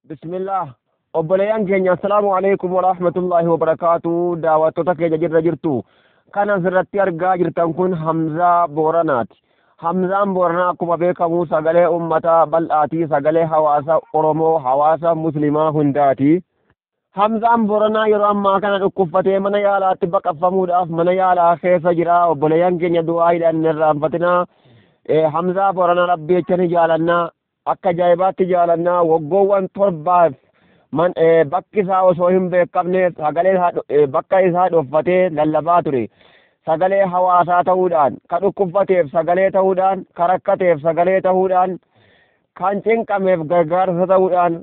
بسم الله. obboleeyyan keenya assalaamu alaykum warahmatullaahi wabarakaatu. daawwattoota keenya jirra jirtu kan asirratti argaa jirtan kun Hamzaa Booranaati. Hamzaan Booranaa akkuma beekamu sagalee ummata bal'aati, sagalee hawaasa Oromoo, hawaasa muslimaa hundaati. Hamzaan Booranaa yeroo ammaa kana dhukkubfatee mana yaalaatti baqafamuudhaaf mana yaalaa keessa jira. obboleeyyan keenya du'aa hidhan irraanfatinaa. Hamzaa Booranaa rabbii jecha ni jaalannaa, akka ajaa'ibaatti jaalannaa. waggoowwan torbaaf bakki isaa osoo hin beekamne sagalee bakka isaa dhoffatee lallabaa ture. Sagalee hawaasaa ta'uudhaan, ka dhukkubfateef sagalee ta'uudhaan, ka rakkateef sagalee ta'uudhaan, kan cinqameef gargaarsa ta'uudhaan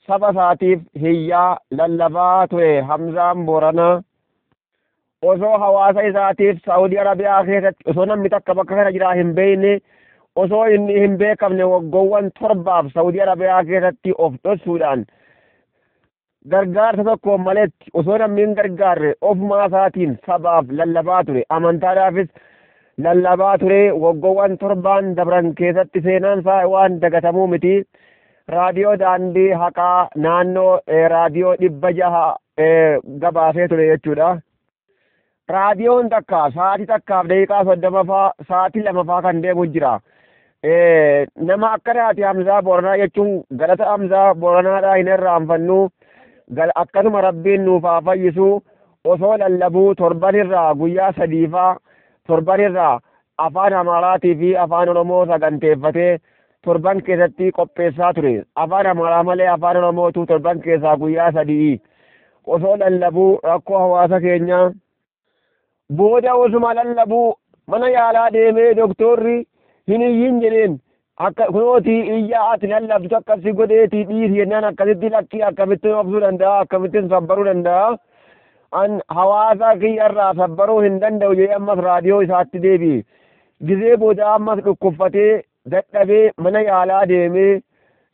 saba isaatiif hiyyaa lallabaa ture. Hamzaan Booranaa osoo hawaasa isaatiif Saawudii Arabiyaa keessatti osoo namni takka bakka kana jiraa hin beekne, osoo inni hin beekamne waggoowwan torbaaf Saawudii Arabiyaa keessatti of dhoksuudhaan gargaarsa tokko maletti osoo namni hin gargaarre ofumaa isaatiin sabaaf lallabaa ture, amantaadhaafis lallabaa ture. waggoowwan torbaan dabran keessatti seenaan isaa waan dagatamuu miti. raadiyoo daandii haqaa naannoo raadiyoo 600 gabaasee ture jechuudha. raadiyoon takka sa'aatii takkaaf daqiiqaa 30 sa'aatii 2 kan deemu jira. nama akkanaati Hamzaa Booranaa jechuun galata Hamzaa Booranaadhaa hin irraanfannu. akkasuma rabbiin nuuf haa fayyisu. osoo lallabuu torbanirraa guyyaa 3 torbanirraa afaan Amaaraatii fi afaan Oromoo saganteeffatee torban keessatti qopheessaa ture. afaan Amaaraa malee afaan Oromootu torban keessaa guyyaa 3 osoo lallabuu rakkoo hawaasa keenyaa. booda osuma lallabuu mana yaalaa deemee doktorri hin iyyin jedheen akka kunooti iyyaa ati lallabdu akkasi godheetii dhiisi jennaan akkasitti lakkii akkamittiin obsuu danda'a, akkamittiin sabbaruu danda'a. an hawaasa kiyyarraa sabbaruu hin danda'u jedhee ammas raadiyoo isaatti deebi'e. gizee booda ammas dhukkubfatee dadhabee mana yaalaa deemee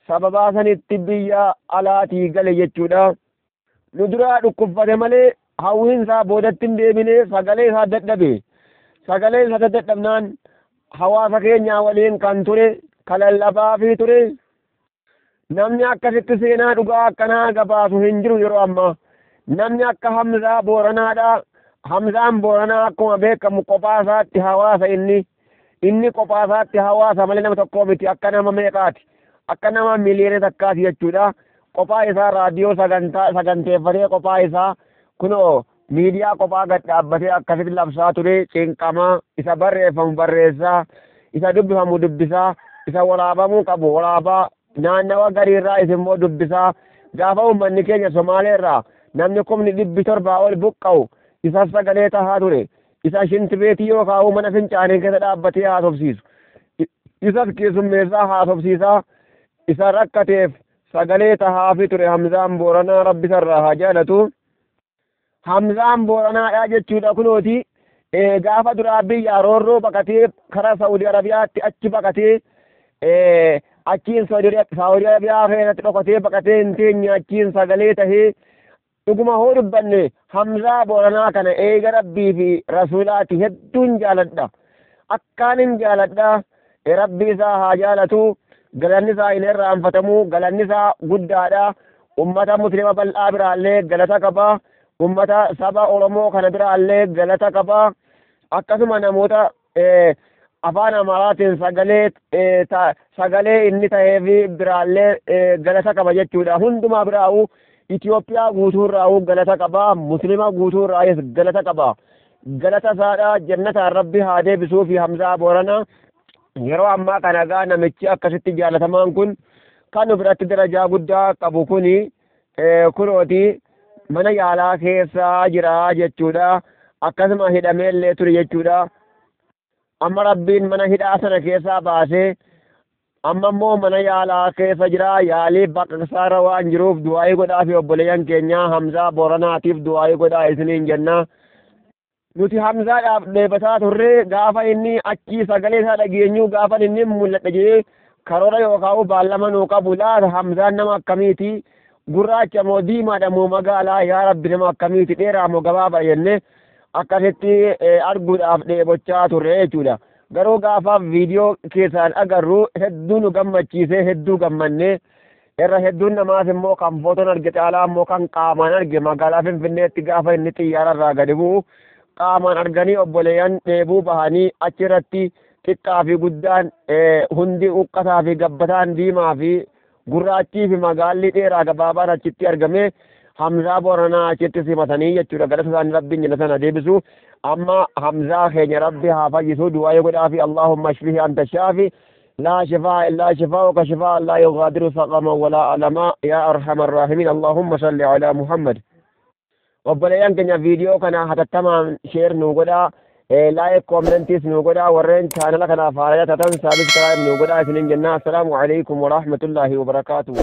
sababaa sanitti biyya alaatii gale jechuudha. nu duraa dhukkubfate malee hawwiinsaa boodatti hin deebine sagalee isaa dadhabe. sagalee isaa dadhabnaan hawaasa keenyaa waliin kan ture, kan lallabaa fi ture. namni akkasitti seenaa dhugaa akkanaa gabaasu hin jiru yeroo ammaa. namni akka Hamzaa Booranaadha. Hamzaan Booranaa akkuma beekamu kophaa isaatti hawaasa inni kophaa isaatti hawaasa malee nama tokkoo miti. akka nama meeqaati? akka nama miliyoona takkaati jechuudha. kophaa isaa raadiyoo saganteeffatee kophaa isaa kunoo miidiyaa kophaa gad dhaabbatee akkasitti labsaa ture. cinqamaa isa barreeffamu barreessaa, isa dubbifamu dubbisaa, isa waraabamuu qabu waraabaa, naannawa gariirraa isimmoo dubbisaa. gaafa uummanni keenya Somaaleerraa namni 700 ol buqqa'u isa sagalee tahaa ture. isa shintibeetii yookaan mana fincaanii keessa dhaabbatee haasofsiisu, isas keessummeessaa haasofsiisaa. isa rakkateef sagalee tahaafi ture. Hamzaan Booranaa rabbi sarraa haa jaalatu. Hamzaan Booranaadha jechuudha. kunooti gaafa duraa biyya roorroo baqatee karaa Saawudii Arabiyaatti achi baqatee achiin Saawudii Arabiyaa keessatti dhokatee baqatee hin teenye achiin sagalee tahee dhuguma hoo dubbanne Hamzaa Booranaa kana eega rabbii fi rasuulaati hedduun jaaladha. akkaan hin jaaladha. rabbi isaa haa jaalatu. galanni isaa hin irraanfatamu. galanni isaa guddaadha. ummata muslima bal'aa biraallee galata qaba. ummata saba Oromoo kana biraallee galata qaba. akkasuma namoota afaan Amaaraatiin sagalee inni ta'eefi biraallee galata qaba jechuudha. hundumaa biraa'u Itoophiyaa guutuurraa'u galata qaba. muslima guutuurraa'es galata qaba. galata isaadha. jannataan rabbi haa deebisuu fi Hamzaa Booranaa yeroo ammaa kana gaa namichi akkasitti jaalatamaan kun kan biratti darajaa guddaa qabu kuni kunooti mana yaalaa keessa jira jechuudha. akkasuma hidhameellee ture jechuudha. amma rabbiin mana hidhaa sana keessaa baasee amma immoo mana yaalaa keessa jira. yaalii baqaqsaarra waan jiruuf du'aa'ii godhaa fi obboleeyyan keenya Hamzaa Booranaatiif du'aa'ii godhaa isiniin jenna. nuti Hamzaadhaaf dheebotaa turre gaafa inni achi sagalee isaa dhageenyu gaafa inni mul'adha jedhee karoora yookaan baallama nuu qabu. laata Hamzaan nama akkamiiti? gurraacha moo diimaadha moo magaalaa? yaa rabbi nama akkamiiti? dheeraa moo gabaabaa jennee akkasitti arguudhaaf dheebochaa turre jechuudha. garuu gaafa viidiyoo keessaan agarru hedduu nu gammachiisee hedduu gammannee irra hedduun namaaf immoo kan footoon arge caalaa immoo kan qaamaan arge magaalaa Finfinneetti gaafa inni xiyyaararraa gadi bu'u qaamaan arganii obboleeyyan dheebuu bahanii achirratti xiqqaa fi guddaan hundi uqqataa fi gabbataan diimaa fi gurraachii fi magaalli dheeraa gabaabaan achitti argame Hamzaa Booranaa achitti simatanii jechuudha galata isaanii rabbiin jala sana deebisu amma Hamzaa keenya rabbi haa fayyisu du'aa yoo godhaa fi Allahumma shfihi anta shaafi لا شفاء إلا شفاءك شفاء لا يغادر سقما ولا ألما يا أرحم الراحمين اللهم صل على محمد وبليان كنا فيديو كنا حتى تمام شير نوغدا لايك كومنتيس نوغدا ورين channel كنا فاريا تتن سابسكرايب نوغدا سنين جنة السلام عليكم ورحمة الله وبركاته